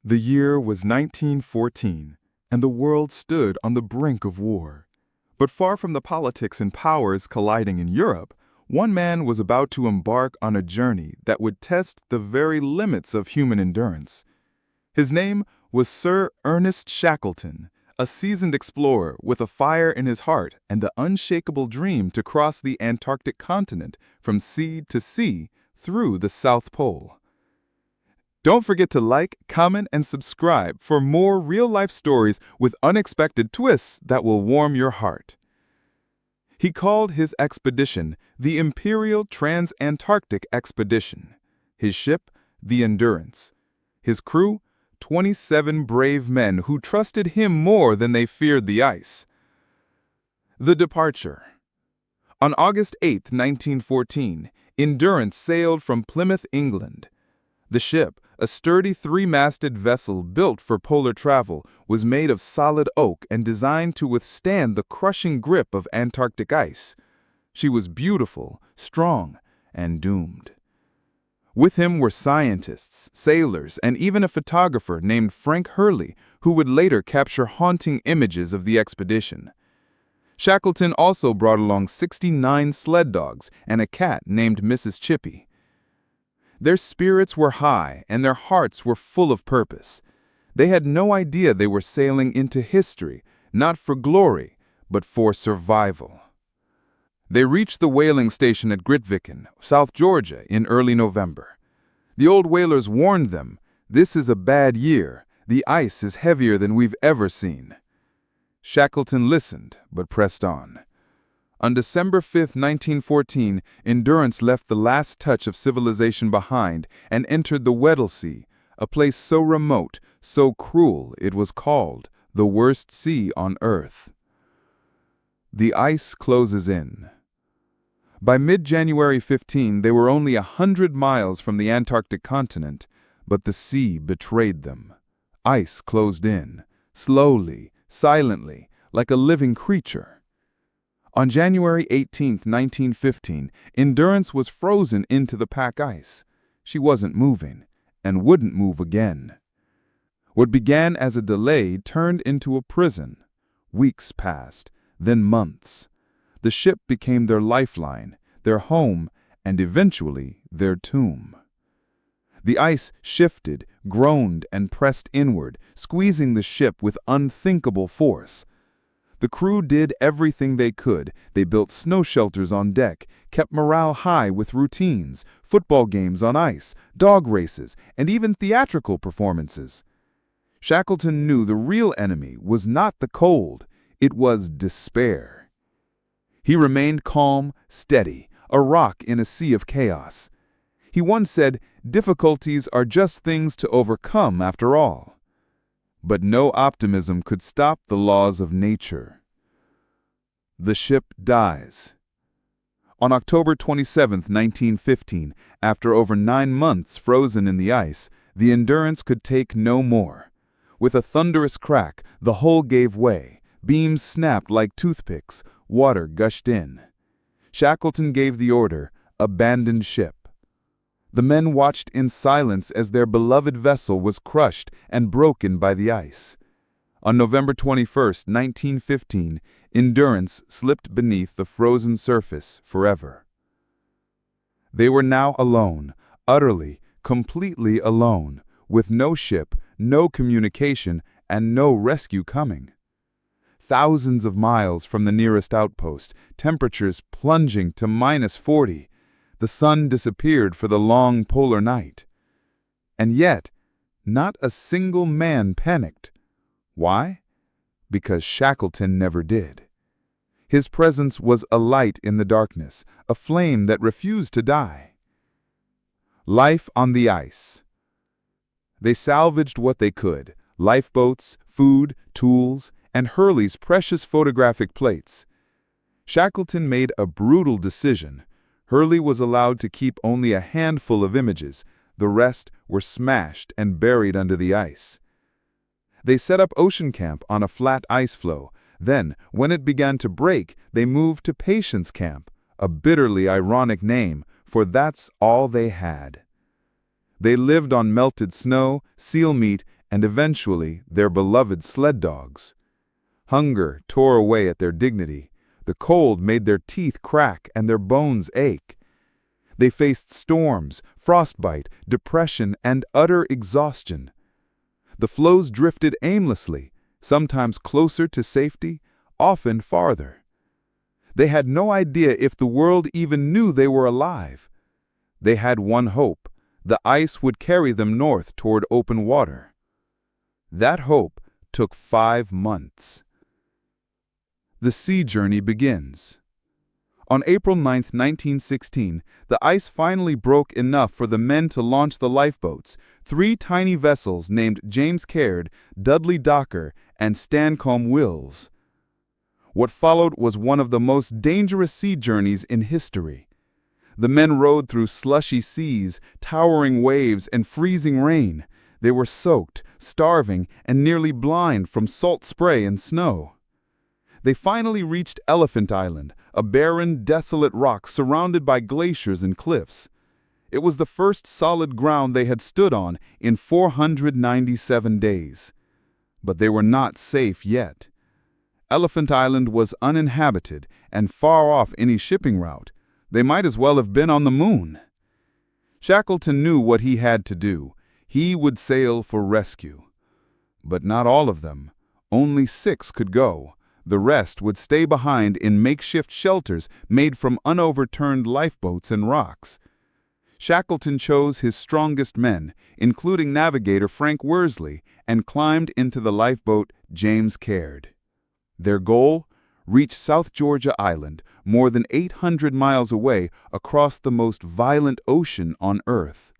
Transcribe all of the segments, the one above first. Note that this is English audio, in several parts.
The year was 1914, and the world stood on the brink of war. But far from the politics and powers colliding in Europe, one man was about to embark on a journey that would test the very limits of human endurance. His name was Sir Ernest Shackleton, a seasoned explorer with a fire in his heart and the unshakable dream to cross the Antarctic continent from sea to sea through the South Pole. Don't forget to like, comment, and subscribe for more real-life stories with unexpected twists that will warm your heart. He called his expedition the Imperial Trans-Antarctic Expedition. His ship, the Endurance. His crew, 27 brave men who trusted him more than they feared the ice. The departure. On August 8, 1914, Endurance sailed from Plymouth, England. The ship, a sturdy three-masted vessel built for polar travel, was made of solid oak and designed to withstand the crushing grip of Antarctic ice. She was beautiful, strong, and doomed. With him were scientists, sailors, and even a photographer named Frank Hurley, who would later capture haunting images of the expedition. Shackleton also brought along 69 sled dogs and a cat named Mrs. Chippy. Their spirits were high and their hearts were full of purpose. They had no idea they were sailing into history, not for glory, but for survival. They reached the whaling station at Grytviken, South Georgia, in early November. The old whalers warned them, "This is a bad year. The ice is heavier than we've ever seen." Shackleton listened, but pressed on. On December 5, 1914, Endurance left the last touch of civilization behind and entered the Weddell Sea, a place so remote, so cruel, it was called the worst sea on Earth. The ice closes in. By mid-January 15, they were only 100 miles from the Antarctic continent, but the sea betrayed them. Ice closed in, slowly, silently, like a living creature. On January 18, 1915, Endurance was frozen into the pack ice. She wasn't moving, and wouldn't move again. What began as a delay turned into a prison. Weeks passed, then months. The ship became their lifeline, their home, and eventually their tomb. The ice shifted, groaned, and pressed inward, squeezing the ship with unthinkable force. The crew did everything they could. They built snow shelters on deck, kept morale high with routines, football games on ice, dog races, and even theatrical performances. Shackleton knew the real enemy was not the cold, it was despair. He remained calm, steady, a rock in a sea of chaos. He once said, "Difficulties are just things to overcome after all." But no optimism could stop the laws of nature. The ship dies. On October 27, 1915, after over 9 months frozen in the ice, the Endurance could take no more. With a thunderous crack, the hull gave way, beams snapped like toothpicks, water gushed in. Shackleton gave the order, "Abandon ship." The men watched in silence as their beloved vessel was crushed and broken by the ice. On November 21, 1915, Endurance slipped beneath the frozen surface forever. They were now alone, utterly, completely alone, with no ship, no communication, and no rescue coming. Thousands of miles from the nearest outpost, temperatures plunging to -40, the sun disappeared for the long polar night. And yet, not a single man panicked. Why? Because Shackleton never did. His presence was a light in the darkness, a flame that refused to die. Life on the ice. They salvaged what they could: lifeboats, food, tools, and Hurley's precious photographic plates. Shackleton made a brutal decision. Hurley was allowed to keep only a handful of images. The rest were smashed and buried under the ice. They set up Ocean Camp on a flat ice floe. Then, when it began to break, they moved to Patience Camp, a bitterly ironic name, for that's all they had. They lived on melted snow, seal meat, and eventually their beloved sled dogs. Hunger tore away at their dignity. The cold made their teeth crack and their bones ache. They faced storms, frostbite, depression, and utter exhaustion. The floes drifted aimlessly, sometimes closer to safety, often farther. They had no idea if the world even knew they were alive. They had one hope: the ice would carry them north toward open water. That hope took 5 months. The sea journey begins. On April 9, 1916, the ice finally broke enough for the men to launch the lifeboats, 3 tiny vessels named James Caird, Dudley Docker, and Stancomb Wills. What followed was one of the most dangerous sea journeys in history. The men rowed through slushy seas, towering waves, and freezing rain. They were soaked, starving, and nearly blind from salt spray and snow. They finally reached Elephant Island, a barren, desolate rock surrounded by glaciers and cliffs. It was the first solid ground they had stood on in 497 days. But they were not safe yet. Elephant Island was uninhabited and far off any shipping route. They might as well have been on the moon. Shackleton knew what he had to do. He would sail for rescue. But not all of them. Only 6 could go. The rest would stay behind in makeshift shelters made from unoverturned lifeboats and rocks. Shackleton chose his strongest men, including navigator Frank Hurley, and climbed into the lifeboat James Caird. Their goal? Reach South Georgia Island, more than 800 miles away across the most violent ocean on Earth.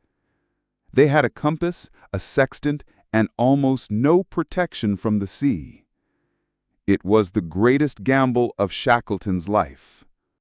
They had a compass, a sextant, and almost no protection from the sea. It was the greatest gamble of Shackleton's life.